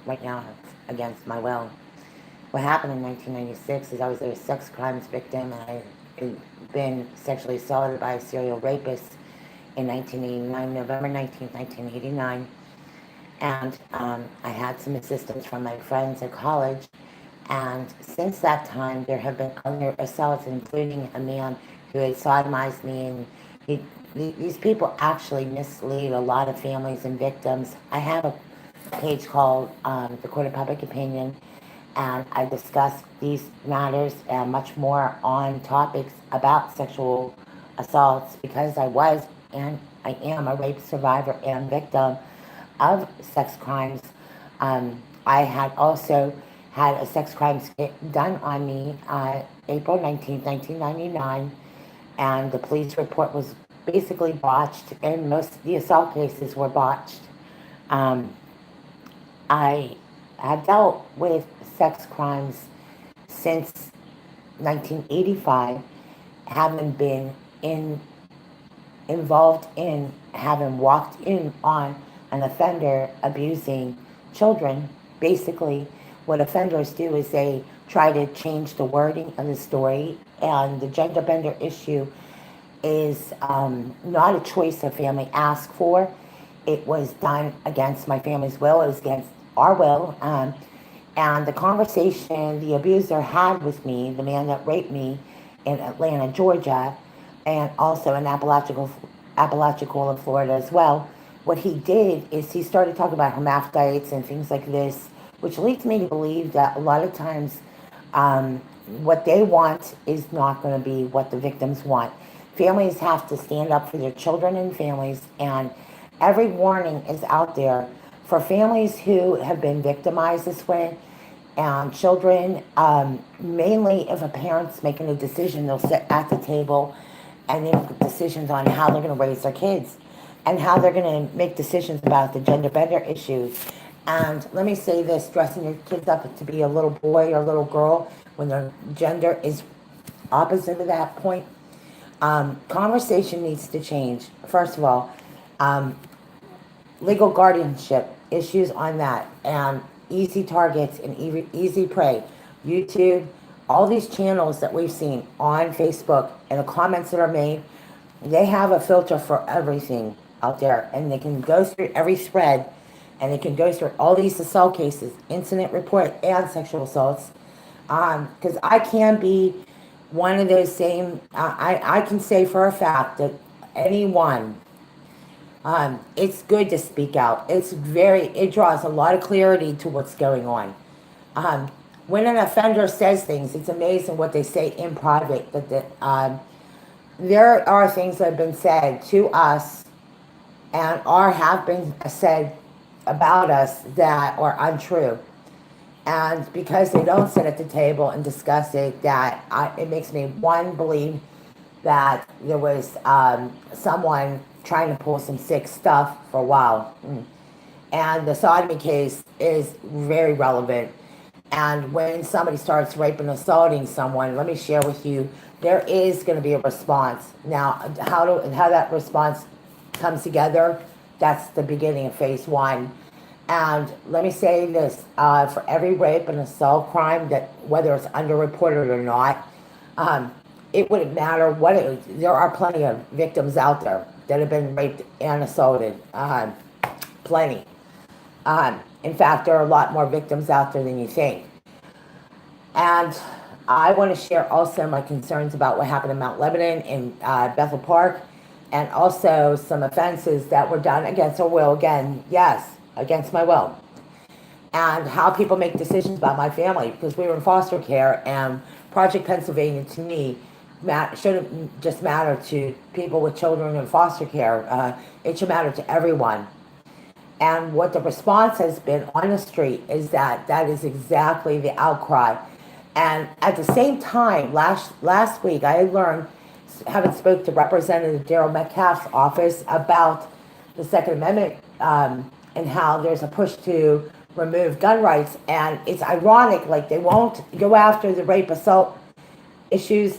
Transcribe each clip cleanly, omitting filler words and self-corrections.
right now against my will. What happened in 1996 is I was a sex crimes victim, and I had been sexually assaulted by a serial rapist in 1989, November 19th, 1989. And I had some assistance from my friends at college. And since that time, there have been other assaults, including a man who had sodomized me. And he, these people actually mislead a lot of families and victims. I have a page called The Court of Public Opinion, and I discuss these matters and much more on topics about sexual assaults because I was and I am a rape survivor and victim of sex crimes. I had also had a sex crime done on me April 19th, 1999, and the police report was basically botched, and most of the assault cases were botched. Um, I have dealt with sex crimes since 1985, having been involved in, having walked in on an offender abusing children. Basically, what offenders do is they try to change the wording of the story, and the gender bender issue is not a choice a family asked for. It was done against my family's will. It was against our will. And the conversation the abuser had with me, the man that raped me in Atlanta, Georgia, and also in Apalachicola, Florida as well, what he did is he started talking about hermaphrodites and things like this, which leads me to believe that a lot of times what they want is not going to be what the victims want. Families have to stand up for their children and families, and every warning is out there for families who have been victimized this way, and children, mainly if a parent's making a decision, they'll sit at the table and they make decisions on how they're going to raise their kids and how they're going to make decisions about the gender bender issues. And let me say this, dressing your kids up to be a little boy or a little girl when their gender is opposite of that point, conversation needs to change. First of all, legal guardianship issues on that, and easy targets and easy prey. YouTube, all these channels that we've seen on Facebook and the comments that are made, they have a filter for everything out there, and they can go through every thread, and they can go through all these assault cases, incident report, and sexual assaults. Because I can be one of those same, I can say for a fact that anyone, it's good to speak out. It draws a lot of clarity to what's going on. When an offender says things, it's amazing what they say in private. There are things that have been said to us and have been said about us that are untrue. And because they don't sit at the table and discuss it, it makes me, one, believe that there was someone trying to pull some sick stuff for a while. And the sodomy case is very relevant. And when somebody starts raping and assaulting someone, let me share with you, there is going to be a response. Now, how that response comes together, that's the beginning of phase one. And let me say this, for every rape and assault crime, that whether it's underreported or not, it wouldn't matter what it is. There are plenty of victims out there that have been raped and assaulted. Plenty. In fact, there are a lot more victims out there than you think. And I want to share also my concerns about what happened in Mount Lebanon in Bethel Park, and also some offenses that were done against our will. Again, yes, against my will. And how people make decisions about my family, because we were in foster care, and Project Pennsylvania to me shouldn't just matter to people with children in foster care. It should matter to everyone. And what the response has been on the street is that is exactly the outcry. And at the same time, last week, I learned, having spoke to Representative Daryl Metcalf's office about the Second Amendment, and how there's a push to remove gun rights. And it's ironic, like they won't go after the rape assault issues.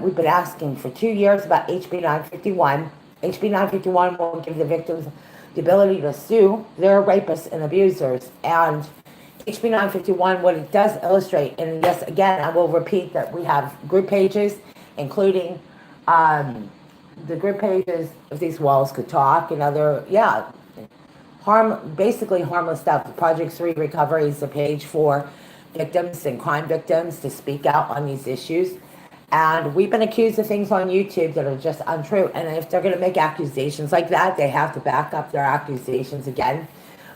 We've been asking for 2 years about HB 951. HB 951 will give the victims the ability to sue their rapists and abusers. And HB 951, what it does illustrate, and yes, again, I will repeat that we have group pages, including the group pages, If These Walls Could Talk, and other, basically harmless stuff. Project 3 Recovery is a page for victims and crime victims to speak out on these issues. And we've been accused of things on YouTube that are just untrue. And if they're going to make accusations like that, they have to back up their accusations again.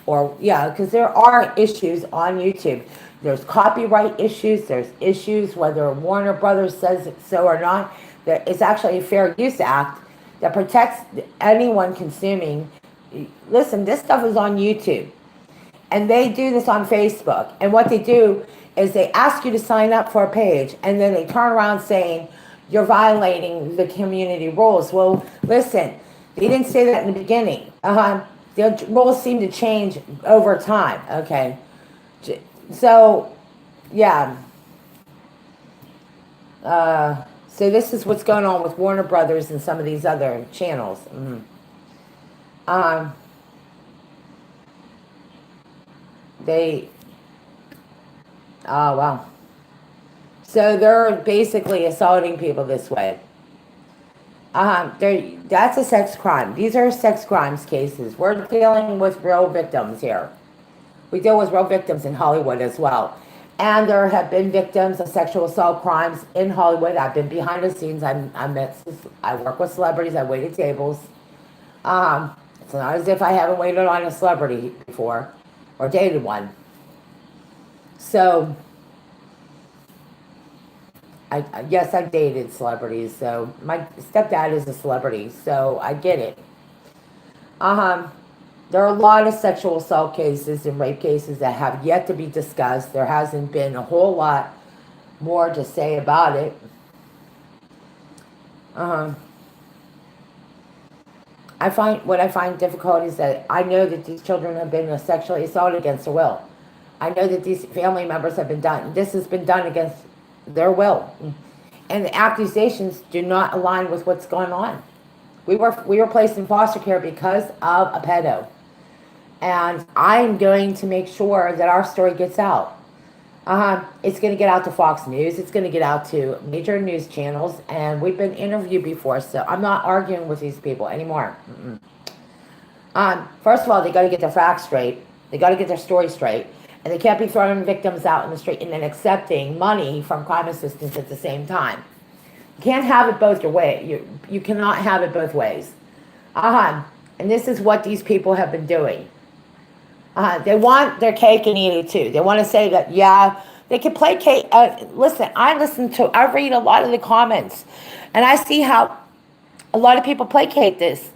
Or, because there are issues on YouTube. There's copyright issues. There's issues whether Warner Brothers says so or not. It's actually a Fair Use Act that protects anyone consuming. Listen, this stuff is on YouTube. And they do this on Facebook. And what they do is they ask you to sign up for a page, and then they turn around saying, you're violating the community rules. Well, listen, they didn't say that in the beginning. The rules seem to change over time, okay? So, yeah. So this is what's going on with Warner Brothers and some of these other channels. Oh, wow. So they're basically assaulting people this way. That's a sex crime. These are sex crimes cases. We're dealing with real victims here. We deal with real victims in Hollywood as well. And there have been victims of sexual assault crimes in Hollywood. I've been behind the scenes. I work with celebrities. I waited tables. It's not as if I haven't waited on a celebrity before or dated one. So, yes, I've dated celebrities. So my stepdad is a celebrity, so I get it. There are a lot of sexual assault cases and rape cases that have yet to be discussed. There hasn't been a whole lot more to say about it. What I find difficult is that I know that these children have been sexually assaulted against their will. I know that these family members have been done. This has been done against their will, and the accusations do not align with what's going on. We were placed in foster care because of a pedo. And I'm going to make sure that our story gets out. It's going to get out to Fox News. It's going to get out to major news channels. And we've been interviewed before, so I'm not arguing with these people anymore. First of all, they got to get their facts straight. They got to get their story straight. And they can't be throwing victims out in the street and then accepting money from crime assistance at the same time. You can't have it both your way. You cannot have it both ways. And this is what these people have been doing. They want their cake and eat it too. They want to say that, they can placate. Listen, I read a lot of the comments, and I see how a lot of people placate this,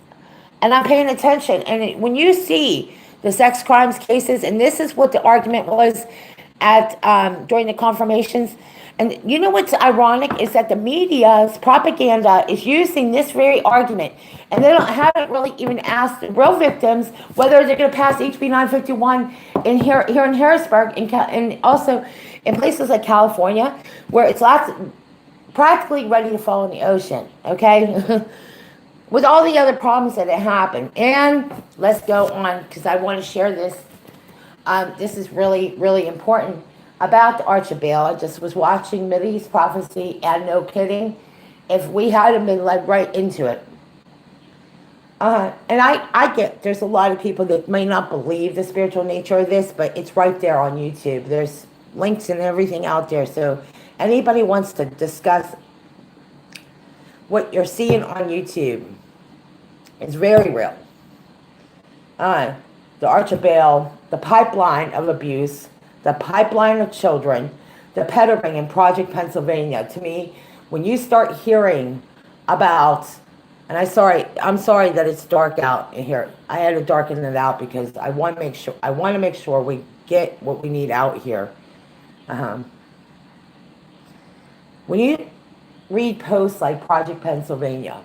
and I'm paying attention. And when you see the sex crimes cases, and this is what the argument was at during the confirmations. And you know what's ironic is that the media's propaganda is using this very argument, and they haven't really even asked the real victims whether they're going to pass HB 951 here in Harrisburg, and also in places like California, where it's practically ready to fall in the ocean. Okay. With all the other problems that have happened. And let's go on, because I want to share this. This is really, really important about the Arch of Baal. I just was watching Mideast Prophecy, and no kidding, if we hadn't been led right into it. And I get there's a lot of people that may not believe the spiritual nature of this, but it's right there on YouTube. There's links and everything out there. So anybody wants to discuss what you're seeing on YouTube is very real. The Arch of Baal, the pipeline of abuse, the pipeline of children, the pedo ring in Project Pennsylvania. To me, when you start hearing about, and I'm sorry that it's dark out here. I had to darken it out because I want to make sure we get what we need out here. When you read posts like Project Pennsylvania,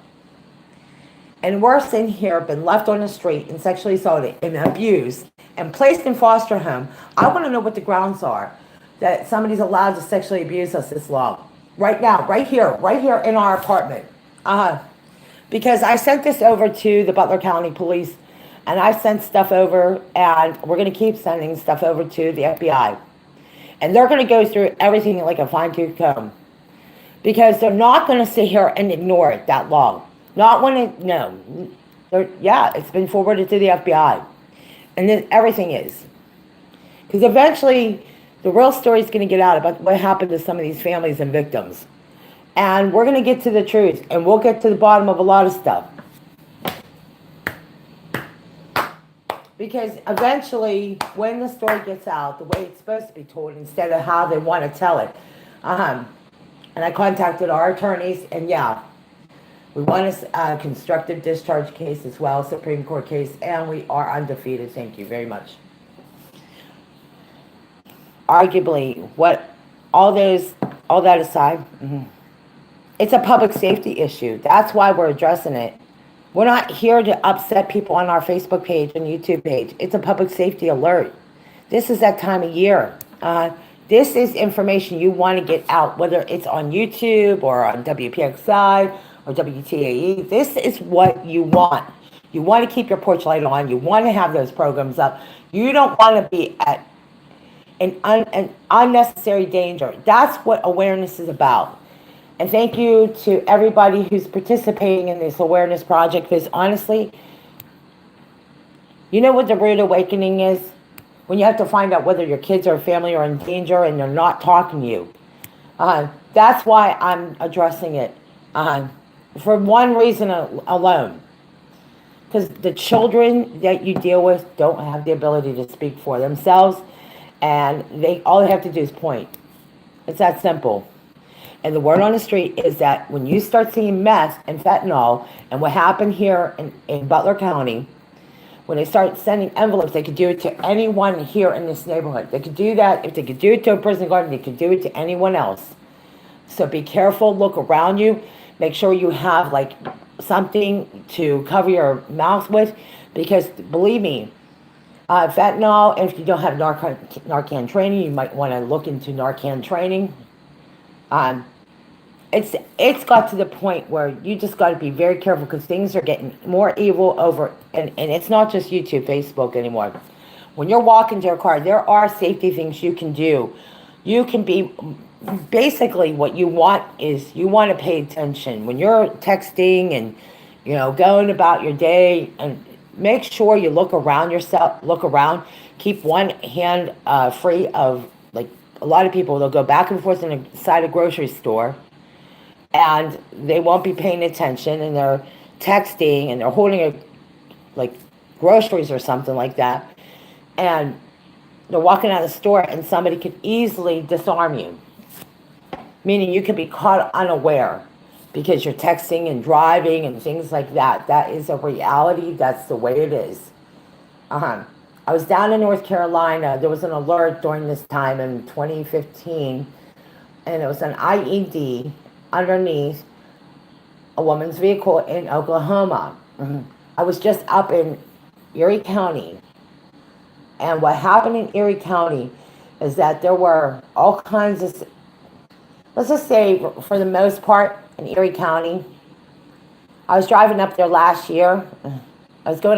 and worse in here, been left on the street and sexually assaulted and abused and placed in foster home, I want to know what the grounds are that somebody's allowed to sexually abuse us this long. Right now, right here in our apartment. Because I sent this over to the Butler County Police, and I've sent stuff over, and we're going to keep sending stuff over to the FBI. And they're going to go through everything like a fine-tooth comb. Because they're not going to sit here and ignore it that long. Not when it, no. Yeah, it's been forwarded to the FBI. And then everything is. Because eventually, the real story is going to get out about what happened to some of these families and victims. And we're going to get to the truth. And we'll get to the bottom of a lot of stuff. Because eventually, when the story gets out, the way it's supposed to be told, instead of how they want to tell it. And I contacted our attorneys, and yeah, we won a constructive discharge case as well, Supreme Court case, and we are undefeated. Thank you very much. Arguably, all that aside, it's a public safety issue. That's why we're addressing it. We're not here to upset people on our Facebook page and YouTube page. It's a public safety alert. This is that time of year. This is information you want to get out, whether it's on YouTube or on WPXI or WTAE. This is what you want. You want to keep your porch light on. You want to have those programs up. You don't want to be at an unnecessary danger. That's what awareness is about. And thank you to everybody who's participating in this awareness project, because honestly, you know what the rude awakening is? When you have to find out whether your kids or family are in danger and they're not talking to you. That's why I'm addressing it. For one reason alone. Because the children that you deal with don't have the ability to speak for themselves. And all they have to do is point. It's that simple. And the word on the street is that when you start seeing meth and fentanyl, and what happened here in Butler County, when they start sending envelopes, they could do it to anyone here in this neighborhood. They could do that. If they could do it to a prison guard, they could do it to anyone else. So be careful. Look around you. Make sure you have like something to cover your mouth with, because believe me, fentanyl, and if you don't have Narcan training, you might want to look into Narcan training. It's got to the point where you just got to be very careful, because things are getting more evil over, and it's not just YouTube, Facebook anymore. When you're walking to your car, there are safety things you can do. You can be, basically what you want is, you want to pay attention. When you're texting and, going about your day, and make sure you look around yourself, keep one hand free of, like, a lot of people, they'll go back and forth inside a grocery store, and they won't be paying attention, and they're texting, and they're holding like groceries or something like that, and they're walking out of the store, and somebody could easily disarm you, meaning you could be caught unaware because you're texting and driving and things like that. That is a reality. That's the way it is. I was down in North Carolina. There was an alert during this time in 2015, and it was an IED underneath a woman's vehicle in Oklahoma. I was just up in Erie County, and what happened in Erie County is that there were all kinds of, let's just say, for the most part, in Erie County, I was driving up there last year. I was going up